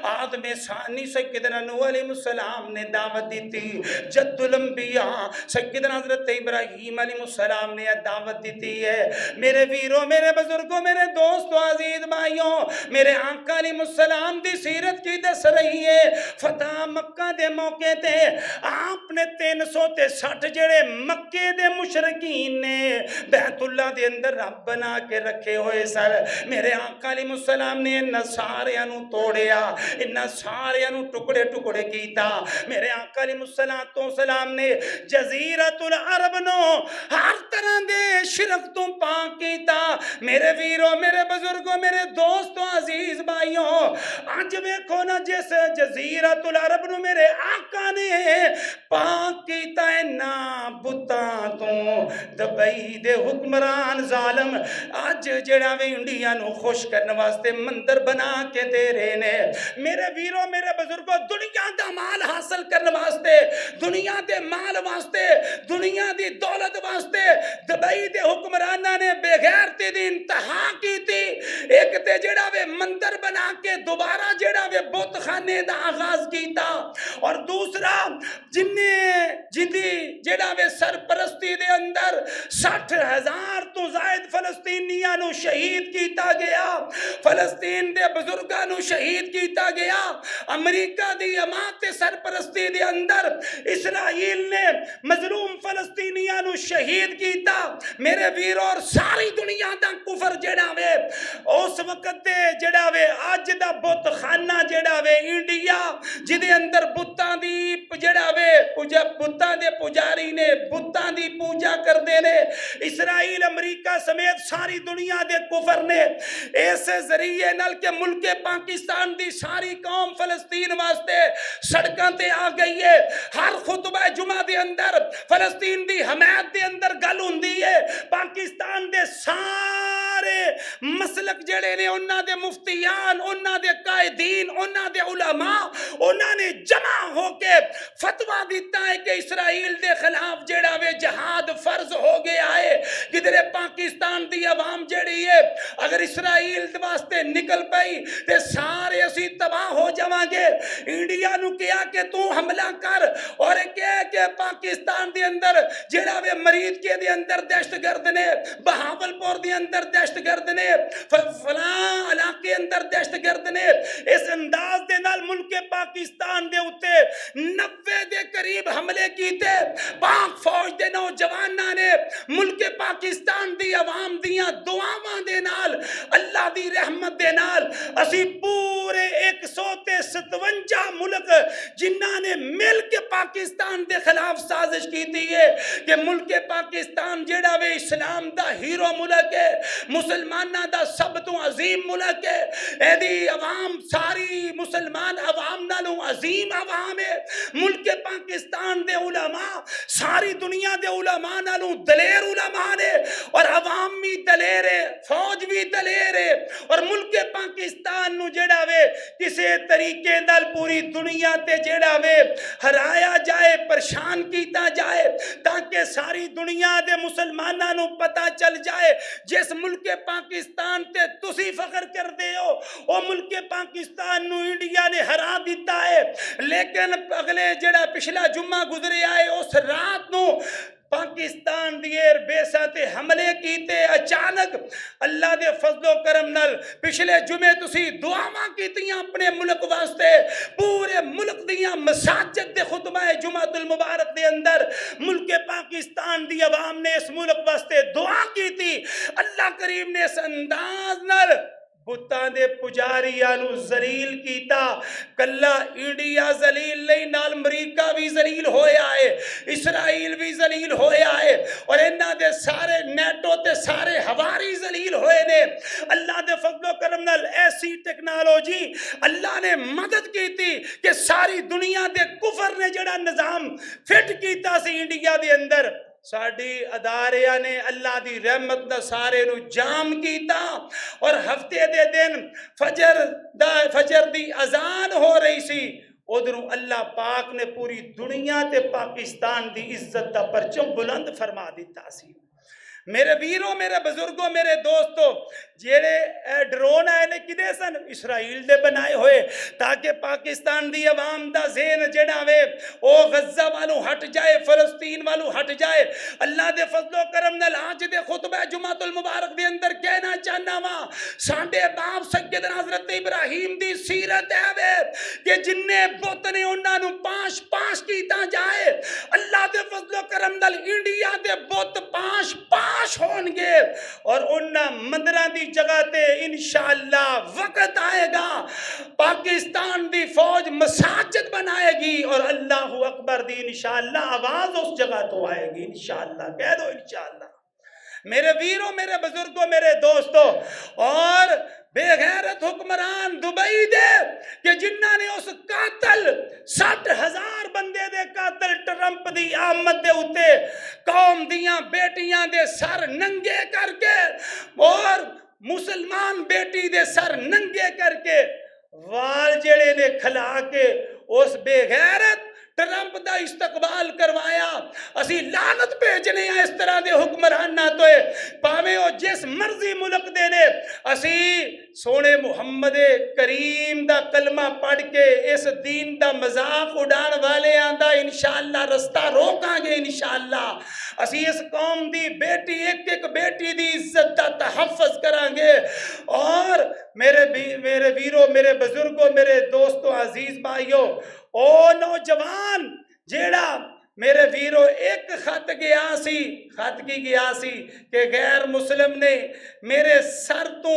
آدم ثانی سیدنا نوح علیہ السلام نے دعوت دی تھی جد الانبیاء سیدنا حضرت ابراہیم علیہ السلام نے دعوت دیتی ہے میرے ویروں میرے بزرگوں میرے دوستوں عزیز بھائیوں میرے آقا علیہ السلام دی سیرت کی دس رہی ہے فتح مکہ دے موقع تے آپ نے 360 جڑے مکے دے مشرکین نے بیت اللہ دے اندر رب بنا کے رکھے ہوئے سر میرے آقا علیہ السلام نے ان ساریاں نو توڑیا ان ساریاں نو ٹکڑے ٹکڑے کیتا میرے آقا علیہ السلام نے جزیرت العرب نو ہر طرح دے شرک تو پاک کیتا میرے ویروں میرے بزرگوں میرے دوستوں عزیز بھائیوں آج ویکھو نا جس جزیرت العرب نو میرے آقا نے پاک کیتا ہے نا بتاں تو دبئی دے حکمران ظالم آج جڑا وے انڈیا نو خوش کرنے واسطے مندر بنا کے دے رہے نے میرے ویروں میرے بزرگوں دنیا دا مال حاصل کرنے واسطے دنیا دے مال واسطے دنیا دی دولت واسطے دبئی دے حکمرانہ نے بے غیرتی دی انتہا کی تھی تے جڑا وے مندر بنا کے دوبارہ جڑا وے بت خانے دا آغاز کیتا، اور دوسرا جندی جڑا وے سرپرستی دے اندر 60,000 تو زائد فلسطینیاں نو شہید کیتا گیا، فلسطین دے بزرگاں نو شہید کیتا گیا، امریکہ دی جماعت سرپرستی دے اندر اسرائیل نے مظلوم فلسطینیاں نو شہید کیتا۔ میرے ویرو، اور ساری دنیا دا کفر جڑا وے اس وقت دے جڑا وے اج دا بت خانہ جڑا وے انڈیا جدے اندر بتاں دی جڑا وے بتاں دے پجاری نے بتاں دی پوجا کردے نے، اسرائیل امریکہ سمیت ساری دنیا دے کفر نے اس ذریعے نال کہ ملک پاکستان دی ساری قوم فلسطین واسطے سڑکاں تے آ گئی ہے۔ ہر خطبہ جمعہ دے اندر فلسطین دی حمایت دے اندر گل ہوندی ہے، پاکستان دے سارے مسلک جڑے نے انہاں دے مفتیان، انہاں دے قائدین، انہاں دے علماء، انہاں نے جمع ہو کے فتویٰ دیتا ہے کہ اسرائیل دے خلاف جڑا وے جہاد فرض ہو گیا ہے۔ کدھر پاکستان دی عوام جڑی ہے اگر اسرائیل واسطے نکل پئی تے سارے اسی تباہ ہو جاواں گے۔ انڈیا نو کیا کہ تو حملہ کر، اور کہے کہ پاکستان دے اندر جڑا وے مرید کے دے اندر دہشت گرد نے، بہاول پور دے اندر دہشت گرد نے، فلاں علاقے اندر دہشت گرد نے، اس انداز دے نال ملک پاکستان دے اتے 90 دے قریب حملے کیتے۔ پاک فوج دے نوجواناں نے ملک پاکستان دی عوام دیاں دعاواں دے نال، اللہ دی رحمت دے نال، اسی پورے 157 ملک جنہاں نے مل کے پاکستان دے خلاف سازش کیتی ہے کہ ملک پاکستان جڑا وے اسلام دا ہیرو ملک ہے، مسلمانہ دا سب تو عظیم ملک ہے، ایدی عوام ساری مسلمان عوام نالوں عظیم عوام ہے، ملک پاکستان دے علماء ساری دنیا دے علماء نالوں دلیر علماء نے، اور عوام بھی دلیر ہے، فوج بھی دلیر ہے، اور ملک پاکستان نو جڑا وے کسے طریقے نال پوری دنیا تے جڑا وے ہرایا جائے، پریشان کیتا جائے، تاکہ ساری دنیا دے مسلماناں نو پتہ چل جائے جس ملک پاکستان تے تسی فخر کر دے ہو او ملک پاکستان نو انڈیا نے ہرا دیتا ہے۔ لیکن اگلے جڑا پچھلا جمعہ گزرے آئے اس رات نو پاکستان دی ایئر بیساں تے حملے کیتے اچانک اللہ دے فضل و کرم نال۔ پچھلے جمعے تسی دعاواں کیتیاں اپنے ملک واسطے، پورے ملک دیاں مساجد دے خطبہ جمعۃ المبارک دے اندر ملک پاکستان دی عوام نے اس ملک واسطے دعا کیتی۔ اللہ کریم نے اس انداز نال بتاں دے پجاریاں نو ذلیل کیتا۔ کلا انڈیا ذلیل نہیں، نال امریکہ بھی ذلیل ہویا ہے، اسرائیل بھی ذلیل ہویا ہے، اور انہاں دے سارے نیٹو تے سارے ہواری ذلیل ہوئے نے۔ اللہ دے فضل و کرم نال ایسی ٹیکنالوجی اللہ نے مدد کیتی کہ ساری دنیا دے کفر نے جڑا نظام فٹ کیتا سی انڈیا دے اندر، ساڑی اداریاں نے اللہ دی رحمت دا سارے نو جام کیتا، اور ہفتے دے دن فجر دی اذان ہو رہی سی، ادھروں اللہ پاک نے پوری دنیا تے پاکستان دی عزت دا پرچم بلند فرما دیتا سی۔ میرے ویروں، میرے بزرگوں، میرے دوستوں، جیڑے ڈرون آئے نے کدے سن؟ اسرائیل دے بنائے ہوئے، تاکہ پاکستان دی عوام دا ذہن جڑا وے او غزہ والوں ہٹ جائے، فلسطین والوں ہٹ جائے۔ اللہ دے فضل و کرم نال آج دے خطبہ جمعۃ المبارک دے اندر کہنا چاہنا وا، ساڈے باپ سیدنا حضرت ابراہیم دی سیرت ہے وے کہ جننے بت نے انہاں نو پاش پاش کیتا جائے۔ اللہ دے فضل و کرم نال انڈیا دے بت پاش ہون گے، اور انہاں مندراں دی جگہ تے انشاءاللہ وقت آئے گا پاکستان دی فوج مساجد بنائے گی، اور اللہ اکبر دی انشاءاللہ آواز اس جگہ تو آئے گی انشاءاللہ، کہہ دو انشاءاللہ۔ میرے ویروں، میرے بزرگوں، میرے دوستوں، اور بے غیرت حکمران دبئی دے کہ جنہاں نے اس قاتل 60,000 بندے دے قاتل ٹرمپ دی آمد دے اتے قوم دیاں بیٹیاں دے سر ننگے کر کے، اور مسلمان بیٹی دے سر ننگے کر کے، وال جڑے نے کھلا کے اس بے غیرت ٹرمپ دا استقبال کروایا اسی لعنت بھیجنے ہیں اس طرح دے حکمراناں تو پاویں او جس مرضی ملک دے نے اسی سونے محمد کریم دا کلمہ پڑھ کے اس دین دا مذاق اڑان والے آندا انشاءاللہ رستہ روکاں گے انشاءاللہ اسی اس قوم دی بیٹی ایک ایک بیٹی دی عزت دا تحفظ کران گے اور میرے ویرو میرے بزرگوں میرے دوستوں عزیز بھائیو او نوجوان جیڑا میرے ویرو ایک خط کی گیا سی کہ غیر مسلم نے میرے سر تو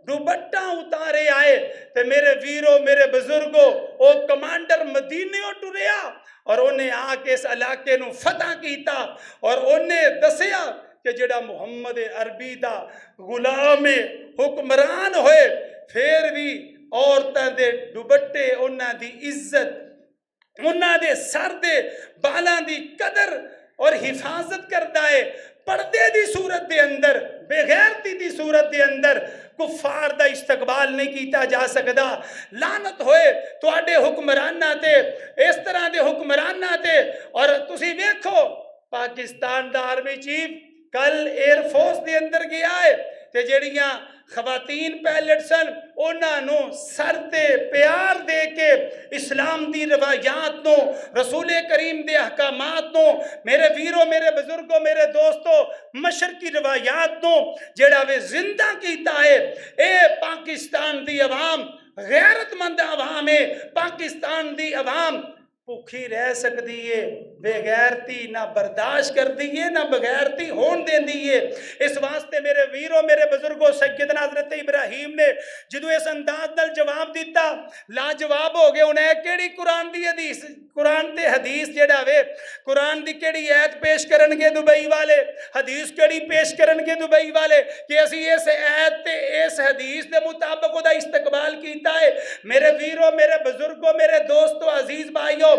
دوپٹہ اتارے آئے تے میرے ویرو میرے بزرگو او کمانڈر مدینیوں ٹریا اور انہیں آ کے اس علاقے نو فتح کیتا اور انہیں دسیا کہ جڑا محمد عربی دا غلام حکمران ہوئے پھر بھی عورتاں دے دوپٹے انہاں دی عزت انہاں دے سر دے بالاں دی قدر اور حفاظت کردا ہے پردے دی صورت دے اندر بے غیرتی دی صورت دے اندر کفار دا استقبال نہیں کیتا جا سکدا لعنت ہوئے تواڈے حکمراناں تے اس طرح دے حکمراناں تے اور تسی ویکھو پاکستان دا آرمی چیف کل ایئر فورس دے اندر گیا ہے تے جڑیاں خواتین پیلٹ سن انہاں نو سر تے پیار دے کے اسلام دی روایات نو رسول کریم دے احکامات نو میرے ویرو میرے بزرگوں میرے دوستو مشرقی روایات نو جڑا وے زندہ کیتا ہے اے پاکستان دی عوام غیرت مند عوام ہے پاکستان دی عوام بھوکھی رہ سکتی ہے بے غیرتی نہ برداشت کر دیئے نہ بغیرتی ہون دین دیئے اس واسطے میرے ویرو میرے بزرگوں سیدنا حضرت ابراہیم نے جدو اس انداز نال جواب دیتا لاجواب ہو گئے انہیں کیڑی قرآن دی حدیث قرآن تے حدیث جڑا وے قرآن دی کیڑی ایت پیش کرن گے دبئی والے حدیث کیڑی پیش کرن گے دبئی والے کہ اسی اس ایت تے اس حدیث دے مطابق دا استقبال کیتا ہے میرے ویرو میرے بزرگوں میرے دوستو عزیز بھائیو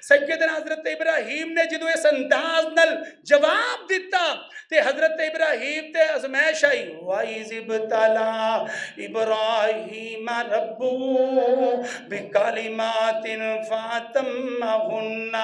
سیدنا حضرت ابراہیم نے جدو اس انداز نل جواب دیتا تے حضرت ابراہیم تے ازمائش آئی وَإِذِ ابْتَلَىٰ إِبْرَاهِيمَ رَبُّهُ بِكَلِمَاتٍ فَأَتَمَّهُنَّ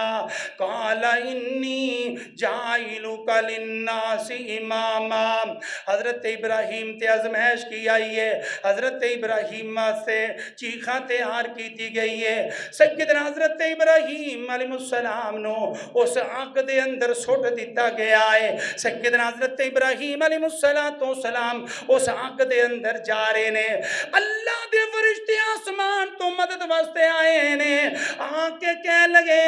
قَالَ إِنِّي جَاعِلُكَ لِلنَّاسِ إِمَامًا حضرت ابراہیم تے ازمائش کی آئی ہے حضرت ابراہیم سے چیخاں تے ہار کیتی گئی ہے سیدنا حضرت ابراہیم علیہ السلام نو اس آگ دے اندر سوٹ دیتا گیا ہے سیدنا حضرت ابراہیم علیہ السلام اس آگ دے اندر جا رہے نے اللہ دے فرشتے آسمان تو مدد واسطے آئے نے آکے کہہ لگے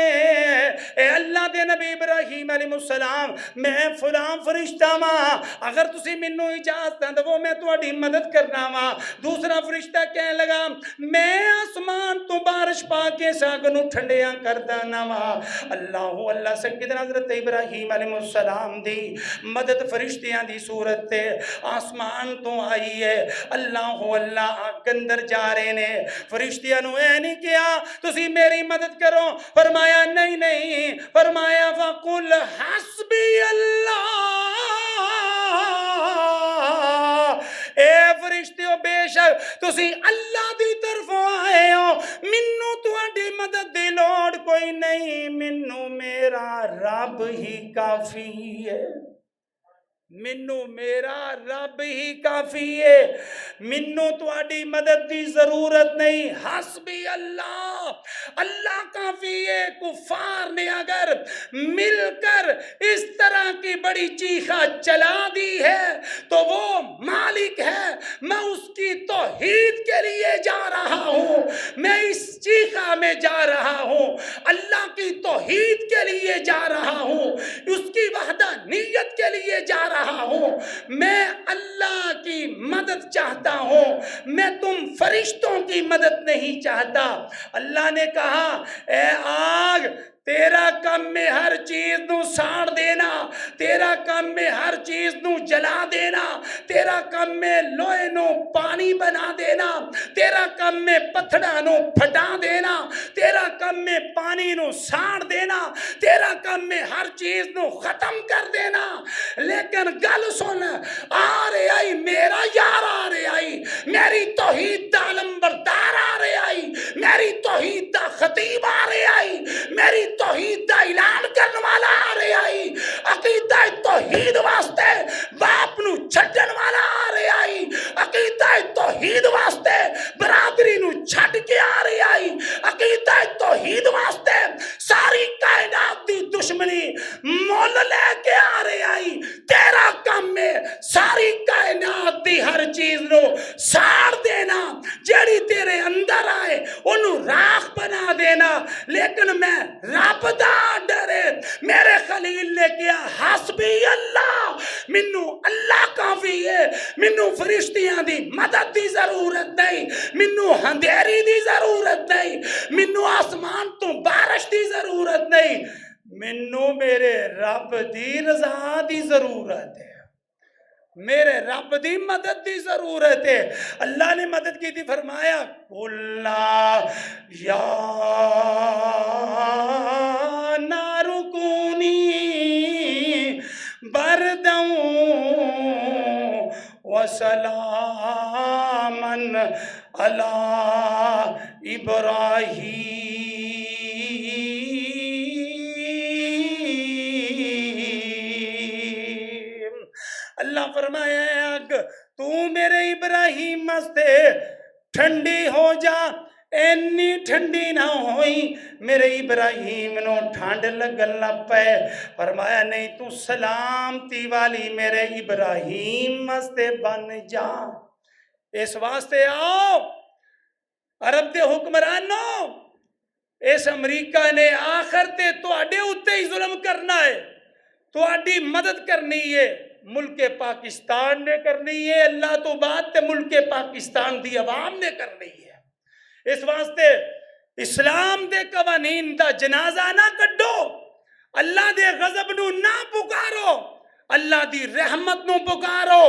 اے اللہ دے نبی ابراہیم علیہ السلام میں فلان فرشتہ ماں اگر تسی منو اجازت نہ دو میں تواڈی مدد کرنا وا دوسرا فرشتہ کہنے لگا میں آسمان تو بارش پا کے ساگ نو ٹھنڈیاں کر دینا وا اللہ سیدنا حضرت ابراہیم علیہ السلام دی مدد فرشتیاں دی صورت تے آسمان تو آئی ہے اللہ آگ اندر جا رہے نے فرشتیاں نو اے نہیں کیا تسی میری مدد کرو فرمایا نہیں فرمایا فَقُلْ حَسْبِيَ اللَّهُ اے فرشتیوں بے شک تسی اللہ دی طرف آئے ہو منو تواڈی مدد دی لوڑ کوئی نہیں منو میرا رب ہی کافی ہے منو میرا رب ہی کافی ہے منو تواڈی مدد دی ضرورت نہیں حسبی اللہ کافی ہے کفار نے اگر مل کر اس طرح کی بڑی چیخا چلا دی ہے تو وہ مالک ہے میں اس کی توحید کے لیے جا رہا ہوں میں اس چیخا میں جا رہا ہوں اللہ کی توحید کے لیے جا رہا ہوں اس کی وحدانیت کے لیے جا رہا ہوں میں اللہ کی مدد چاہتا ہوں میں تم فرشتوں کی مدد نہیں چاہتا اللہ نے کہا اے آگ تیرا کم میں ہر چیز نو ساڑ دینا تیرا کم میں ہر چیز نو جلا دینا تیرا کم میں لوہے نو پانی بنا دینا تیرا کم میں پتھڑا نو پھٹا دینا تیرا کم میں پانی نو ساڑ دینا تیرا کم میں ہر چیز نو ختم کر دینا لیکن گل سن آ رہے آئی میرا یار آ رہے آئی میری توحید دا علم بردار آ رہے آئی میری توحید دا خطیب آ رہا ہے، میری توحید دا اعلان کرنے والا آ رہا ہے، عقیدہ توحید واسطے باپ نو چھڈن والا آ رہا ہے، عقیدہ توحید واسطے برادری نو چھڈ کے آ رہا ہے، عقیدہ توحید واسطے ساری کائنات دی دشمنی مول لے کے آ رہا ہے۔ تیرا کام ہے ساری کائنات دی ہر چیز نو ساڑ دینا، جیڑی تیرے اندر آئے انہوں راکھ بنا دینا، لیکن میں رب دا ڈرے میرے خلیل نے کیا حسبی اللہ، منو اللہ کافی ہے، منو فرشتیاں دی مدد دی ضرورت نہیں، منو اندھیری دی ضرورت نہیں، منو آسمان تو بارش دی ضرورت نہیں، منو میرے رب دی رضا دی ضرورت ہے، میرے رب دی مدد دی ضرورت ہے۔ اللہ نے مدد کی تھی، فرمایا قُلْنَا یا نَارُ کُونِی بَرْدًا وَسَلَامًا عَلَىٰ إِبْرَاہِيمَ۔ اللہ فرمایا ہے اگ تو میرے ابراہیم مستے ٹھنڈی ہو جا، اینی ٹھنڈی نہ ہوئی میرے ابراہیم نو ٹھنڈ لگن لگ پے، فرمایا نہیں تو سلامتی والی میرے ابراہیم مستے بن جا۔ اس واسطے آؤ عرب دے حکمرانوں، اس امریکہ نے آخر تے تو اڈے اتے ہی ظلم کرنا ہے، تو اڈی مدد کرنی ہے، ملک پاکستان نے کرنی ہے، اللہ تو بات تے ملک پاکستان دی عوام نے کرنی ہے۔ اس واسطے اسلام دے قوانین دا جنازہ نہ کڈو، اللہ دے غضب نو نہ پکارو، اللہ دی رحمت نو پکارو۔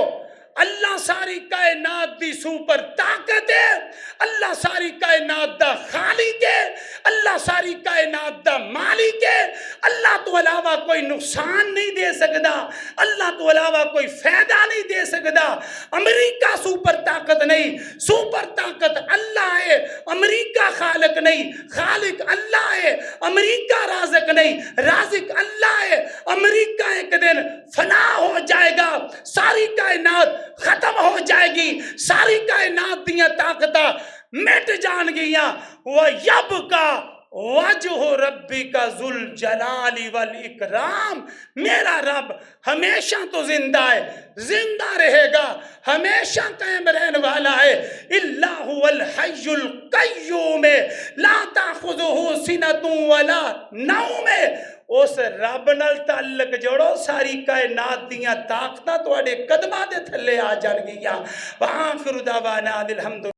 اللہ ساری کائنات دی سوپر طاقت ہے، اللہ ساری کائنات دا خالق ہے، اللہ ساری کائنات دا مالک ہے، اللہ تو علاوہ کوئی نقصان نہیں دے سکتا، اللہ تو علاوہ کوئی فائدہ نہیں دے سکتا۔ امریکہ سوپر طاقت نہیں، سوپر طاقت اللہ ہے، امریکہ خالق نہیں، خالق اللہ ہے، امریکہ رازق نہیں، رازق اللہ ہے۔ امریکہ ایک دن فنا ہو جائے گا، ساری کائنات ختم ہو جائے گی، ساری کائنات دیاں طاقتاں مٹ جان گیاں۔ وَيَبْقَى وَجْهُ رَبِّكَ ذُو الْجَلَالِ وَالْإِكْرَامِ، میرا رب ہمیشہ تو زندہ ہے، زندہ رہے گا، ہمیشہ قائم رہنے والا ہے۔ اللہ هو الحی القیوم لا تأخذہ سنۃ ولا نوم، اس رب نال تعلق جوڑو، ساری کائنات دیاں طاقتاں تواڈے قدماں دے تھلے آ جان گیاں۔ وآخر دعوانا الحمد